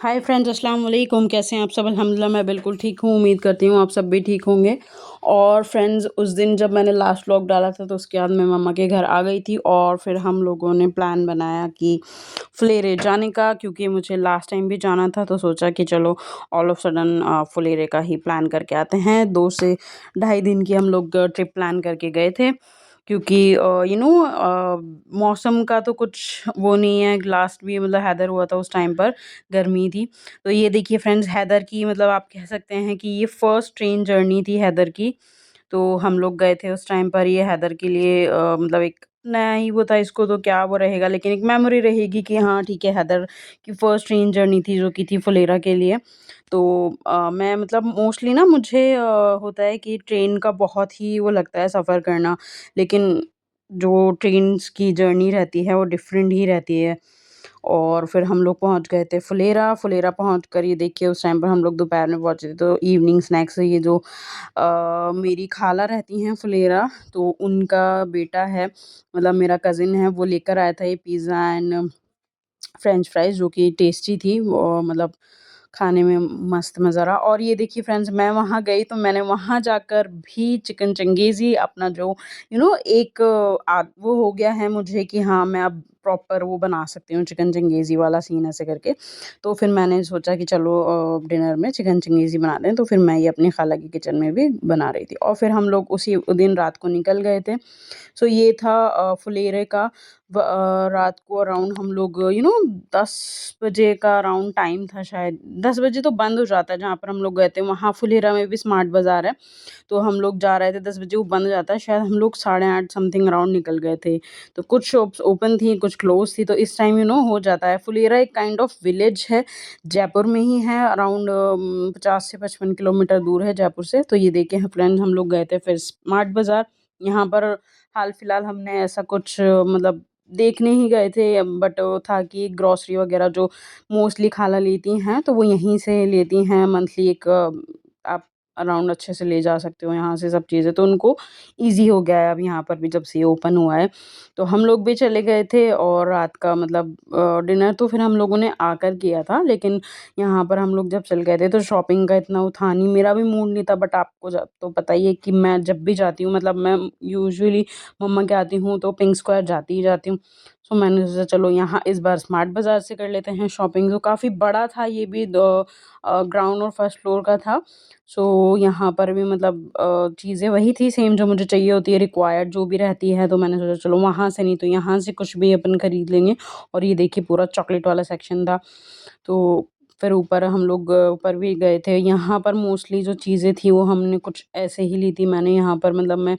Hi friends, अस्सलाम वालेकुम। कैसे हैं आप सब? अल्हम्दुलिल्लाह मैं बिल्कुल ठीक हूँ। उम्मीद करती हूँ आप सब भी ठीक होंगे। और फ्रेंड्स, उस दिन जब मैंने लास्ट व्लॉग डाला था तो उसके बाद मैं मम्मा के घर आ गई थी और फिर हम लोगों ने प्लान बनाया कि फुलेरे जाने का, क्योंकि मुझे लास्ट टाइम भी जाना था तो सोचा कि चलो ऑल ऑफ सडन फुलेरे का ही प्लान करके आते हैं। 2 से ढाई दिन की हम लोग ट्रिप प्लान करके गए थे, क्योंकि मौसम का तो कुछ वो नहीं है। लास्ट भी मतलब हैदर हुआ था उस टाइम पर, गर्मी थी। तो ये देखिए फ्रेंड्स, हैदर की मतलब आप कह सकते हैं कि ये फर्स्ट ट्रेन जर्नी थी हैदर की। तो हम लोग गए थे उस टाइम पर। ये हैदर के लिए मतलब एक नया ही वो था, इसको तो क्या वो रहेगा, लेकिन एक मेमोरी रहेगी कि हाँ ठीक है, हैदर की फर्स्ट ट्रेन जर्नी थी जो कि थी फुलेरा के लिए। तो मैं मतलब मोस्टली ना मुझे होता है कि ट्रेन का बहुत ही वो लगता है सफ़र करना, लेकिन जो ट्रेन्स की जर्नी रहती है वो डिफरेंट ही रहती है। और फिर हम लोग पहुँच गए थे फुलेरा। फुलेरा पहुँच कर ये देखिए, उस टाइम पर हम लोग दोपहर में पहुँचे थे, तो इवनिंग स्नैक्स ये जो मेरी खाला रहती हैं फुलेरा, तो उनका बेटा है, मतलब मेरा कज़िन है, वो लेकर आया था ये पिज़्ज़ा एंड फ्रेंच फ्राइज़, जो कि टेस्टी थी वो, मतलब खाने में मस्त मज़ा रहा। और ये देखिए फ्रेंड्स, मैं वहाँ गई तो मैंने वहाँ जाकर भी चिकन चंगेज़ी अपना जो एक वो हो गया है मुझे कि हाँ, मैं अब प्रॉपर वो बना सकती हूँ, चिकन चंगेज़ी वाला सीन ऐसे करके। तो फिर मैंने सोचा कि चलो डिनर में चिकन चंगेज़ी बना दें, तो फिर मैं ये अपनी खाला की किचन में भी बना रही थी और फिर हम लोग उसी दिन रात को निकल गए थे। सो ये था फुलेरे का। रात को अराउंड हम लोग 10 बजे का अराउंड टाइम था शायद। 10 बजे तो बंद हो जाता है जहाँ पर हम लोग गए थे, वहाँ फुलेरा में भी स्मार्ट बाज़ार है। तो हम लोग जा रहे थे 10 बजे, वो बंद हो जाता है, शायद हम लोग 8:30 समथिंग अराउंड निकल गए थे। तो कुछ शॉप्स ओपन थी, कुछ क्लोज़ थी, तो इस टाइम हो जाता है। फुलेरा एक काइंड ऑफ विलेज है, जयपुर में ही है, अराउंड 50 से 55 किलोमीटर दूर है जयपुर से। तो ये देखें फ्रेंड्स, हम लोग गए थे फिर स्मार्ट बाज़ार। यहाँ पर हाल-फिलहाल हमने ऐसा कुछ मतलब देखने ही गए थे, बट वो था कि ग्रोसरी वग़ैरह जो मोस्टली खाला लेती हैं, तो वो यहीं से लेती हैं मंथली। एक आप अराउंड अच्छे से ले जा सकते हो यहाँ से सब चीज़ें, तो उनको ईज़ी हो गया है अब यहाँ पर भी जब से ये ओपन हुआ है। तो हम लोग भी चले गए थे और रात का मतलब डिनर तो फिर हम लोगों ने आकर किया था, लेकिन यहाँ पर हम लोग जब चल गए थे तो शॉपिंग का इतना वो था नहीं, मेरा भी मूड नहीं था। बट आपको तो पता ही है कि मैं जब भी जाती हूँ, मतलब मैं यूजुअली मम्मा के आती हूँ तो पिंक स्क्वायर जाती ही जाती हूँ। सो मैंने सोचा चलो यहाँ इस बार स्मार्ट बाज़ार से कर लेते हैं शॉपिंग। तो काफ़ी बड़ा था ये भी, ग्राउंड और फर्स्ट फ्लोर का था। सो यहाँ पर भी मतलब चीज़ें वही थी सेम जो मुझे चाहिए होती है, रिक्वायर्ड जो भी रहती है। तो मैंने सोचा चलो वहाँ से नहीं तो यहाँ से कुछ भी अपन खरीद लेंगे। और ये देखिए पूरा चॉकलेट वाला सेक्शन था। तो फिर ऊपर हम लोग ऊपर भी गए थे। यहाँ पर मोस्टली जो चीज़ें थी वो हमने कुछ ऐसे ही ली थी। मैंने यहाँ पर मतलब मैं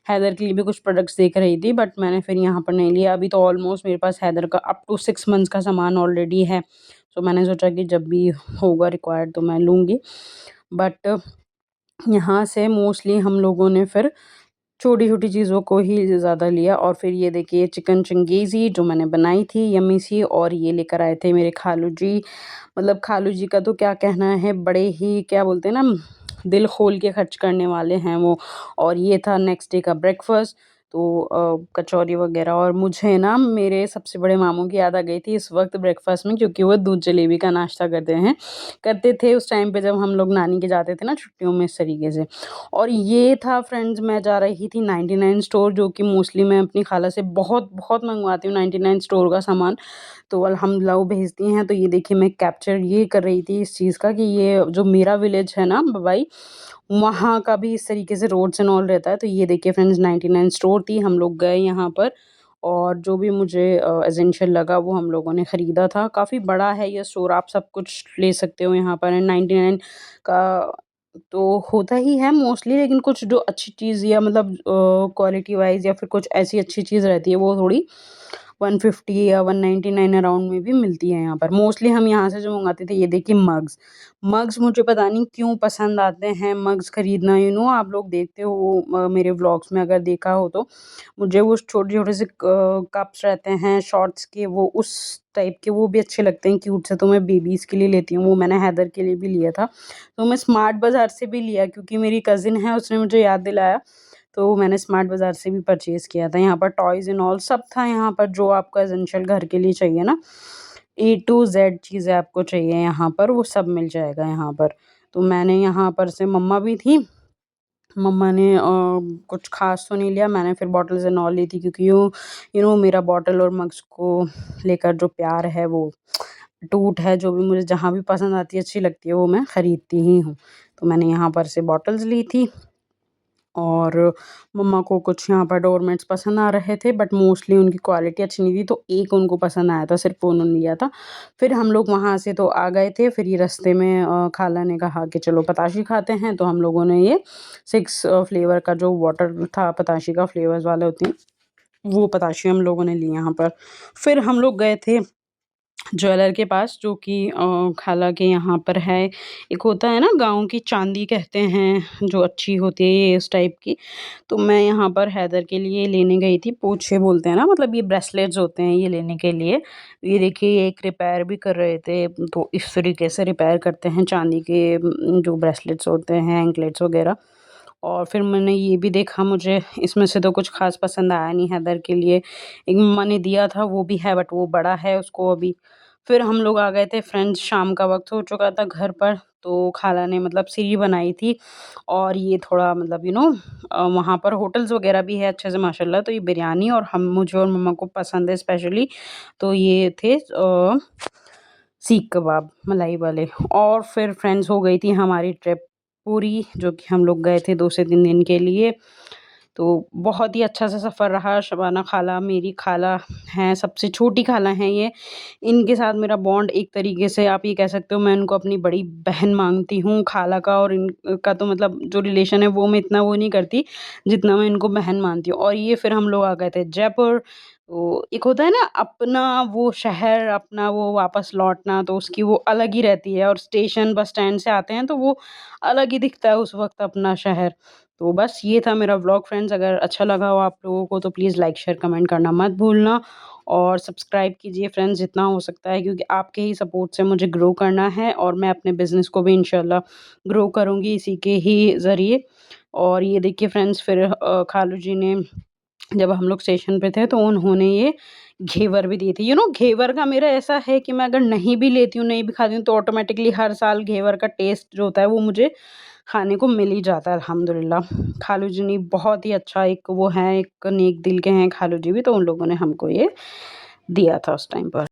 हैदर के लिए भी कुछ प्रोडक्ट्स देख रही थी, बट मैंने फिर यहाँ पर नहीं लिया। अभी तो ऑलमोस्ट मेरे पास हैदर का अप टू 6 मंथ्स का सामान ऑलरेडी है। सो मैंने सोचा कि जब भी होगा रिक्वायर्ड तो मैं लूँगी। बट यहाँ से मोस्टली हम लोगों ने फिर छोटी-छोटी चीज़ों को ही ज़्यादा लिया। और फिर ये देखिए चिकन चंगेज़ी जो मैंने बनाई थी यम्मी सी, और ये लेकर आए थे मेरे खालू जी। मतलब खालू जी का तो क्या कहना है, बड़े ही क्या बोलते हैं ना, दिल खोल के खर्च करने वाले हैं वो। और ये था नेक्स्ट डे का ब्रेकफ़ास्ट। तो कचौरी वग़ैरह, और मुझे ना मेरे सबसे बड़े मामू की याद आ गई थी इस वक़्त ब्रेकफ़ास्ट में, क्योंकि वो दूध जलेबी का नाश्ता करते थे उस टाइम पे जब हम लोग नानी के जाते थे ना छुट्टियों में, इस तरीके से। और ये था फ्रेंड्स, मैं जा रही थी 99 स्टोर, जो कि मोस्टली मैं अपनी खाला से बहुत मँगवाती हूँ 99 स्टोर का सामान। तो अल्हम्दुलिल्लाह वो भेजती हैं। तो ये देखिए मैं कैप्चर ये कर रही थी इस चीज़ का कि ये जो मेरा विलेज है ना बबाई, वहाँ का भी इस तरीके से रोड्स एंड ऑल रहता है। तो ये देखिए फ्रेंड्स, 99 स्टोर थी, हम लोग गए यहाँ पर और जो भी मुझे एसेंशियल लगा वो हम लोगों ने खरीदा था। काफ़ी बड़ा है ये स्टोर, आप सब कुछ ले सकते हो यहाँ पर। 99 का तो होता ही है मोस्टली, लेकिन कुछ जो अच्छी चीज़ या मतलब क्वालिटी वाइज़ या फिर कुछ ऐसी अच्छी चीज़ रहती है वो थोड़ी 150 या 199 अराउंड में भी मिलती है यहाँ पर। मोस्टली हम यहाँ से जो मँगाते थे, ये देखिए मग्स। मग्स मुझे पता नहीं क्यों पसंद आते हैं मग्स खरीदना, आप लोग देखते हो मेरे व्लॉग्स में अगर देखा हो तो। मुझे वो छोटे-छोटे से कप्स रहते हैं शॉर्ट्स के, वो उस टाइप के वो भी अच्छे लगते हैं क्यूट से, तो मैं बेबीज़ के लिए लेती हूँ। वो मैंने हैदर के लिए भी लिया था। तो मैं स्मार्ट बाज़ार से भी लिया क्योंकि मेरी कज़िन है, उसने मुझे याद दिलाया। तो मैंने स्मार्ट बाज़ार से भी परचेज़ किया था। यहाँ पर टॉयज़ एंड ऑल सब था यहाँ पर, जो आपको एसेंशियल घर के लिए चाहिए ना, ए टू ज़ेड चीज़ें आपको चाहिए यहाँ पर, वो सब मिल जाएगा यहाँ पर। तो मैंने यहाँ पर से मम्मा भी थी, मम्मा ने कुछ ख़ास तो नहीं लिया, मैंने फिर बॉटल्स एंड ऑल ली थी क्योंकि मेरा बॉटल और मग्स को लेकर जो प्यार है वो अटूट है, जो भी मुझे जहाँ भी पसंद आती है, अच्छी लगती है, वो मैं खरीदती ही हूँ। तो मैंने यहाँ पर से बॉटल्स ली थी और मम्मा को कुछ यहाँ पर डोरमेट्स पसंद आ रहे थे बट मोस्टली उनकी क्वालिटी अच्छी नहीं थी, तो एक उनको पसंद आया था, सिर्फ़ उन्होंने लिया था। फिर हम लोग वहाँ से तो आ गए थे, फिर ये रास्ते में खाला ने कहा कि चलो पताशे खाते हैं, तो हम लोगों ने ये 6 फ्लेवर का जो वाटर था पताशे का फ्लेवर्स वाले होते हैं, वो पताशे हम लोगों ने लिए यहाँ पर। फिर हम लोग गए थे ज्वेलर के पास जो कि खाला के यहाँ पर है। एक होता है ना गाँव की चांदी कहते हैं जो अच्छी होती है ये इस टाइप की। तो मैं यहाँ पर हैदर के लिए लेने गई थी, पोछे बोलते हैं ना, मतलब ये ब्रेसलेट्स होते हैं ये लेने के लिए। ये देखिए ये एक रिपेयर भी कर रहे थे, तो इस तरीके से रिपेयर करते हैं चांदी के जो ब्रेसलेट्स होते हैं, एंकलेट्स वगैरह। और फिर मैंने ये भी देखा, मुझे इसमें से तो कुछ ख़ास पसंद आया नहीं हैदर के लिए। एक मम्मा ने दिया था वो भी है बट वो बड़ा है उसको अभी। फिर हम लोग आ गए थे फ्रेंड्स, शाम का वक़्त हो चुका था घर पर, तो खाला ने मतलब सिरी बनाई थी और ये थोड़ा मतलब वहाँ पर होटल्स वग़ैरह भी है अच्छे से माशाल्लाह, तो ये बिरयानी और हम मुझे और मम्मा को पसंद है स्पेशली, तो ये थे सीख कबाब मलाई वाले। और फिर फ्रेंड्स हो गई थी हमारी ट्रिप पूरी, जो कि हम लोग गए थे 2 से 3 दिन के लिए। तो बहुत ही अच्छा सा सफ़र रहा। शबाना खाला मेरी खाला हैं, सबसे छोटी खाला हैं ये। इनके साथ मेरा बॉन्ड एक तरीके से आप ये कह सकते हो, मैं इनको अपनी बड़ी बहन मानती हूँ। खाला का और इनका तो मतलब जो रिलेशन है वो मैं इतना वो नहीं करती, जितना मैं इनको बहन मानती हूँ। और ये फिर हम लोग आ गए थे जयपुर। तो एक होता है ना अपना वो शहर, अपना वो वापस लौटना, तो उसकी वो अलग ही रहती है, और स्टेशन बस स्टैंड से आते हैं तो वो अलग ही दिखता है उस वक़्त अपना शहर। तो बस ये था मेरा व्लॉग फ्रेंड्स, अगर अच्छा लगा हो आप लोगों को तो प्लीज़ लाइक, शेयर, कमेंट करना मत भूलना और सब्सक्राइब कीजिए फ्रेंड्स जितना हो सकता है, क्योंकि आपके ही सपोर्ट से मुझे ग्रो करना है और मैं अपने बिज़नेस को भी इंशाल्लाह ग्रो करूँगी इसी के ही ज़रिए। और ये देखिए फ्रेंड्स, फिर खालू जी ने जब हम लोग स्टेशन पे थे तो उन्होंने ये घेवर भी दिए थे। घेवर का मेरा ऐसा है कि मैं अगर नहीं भी लेती हूँ, नहीं भी खाती हूँ, तो ऑटोमेटिकली हर साल घेवर का टेस्ट जो होता है वो मुझे खाने को मिल ही जाता है अल्हम्दुलिल्लाह। खालू जी ने बहुत ही अच्छा, एक वो हैं, एक नेक दिल के हैं खालू जी भी, तो उन लोगों ने हमको ये दिया था उस टाइम पर।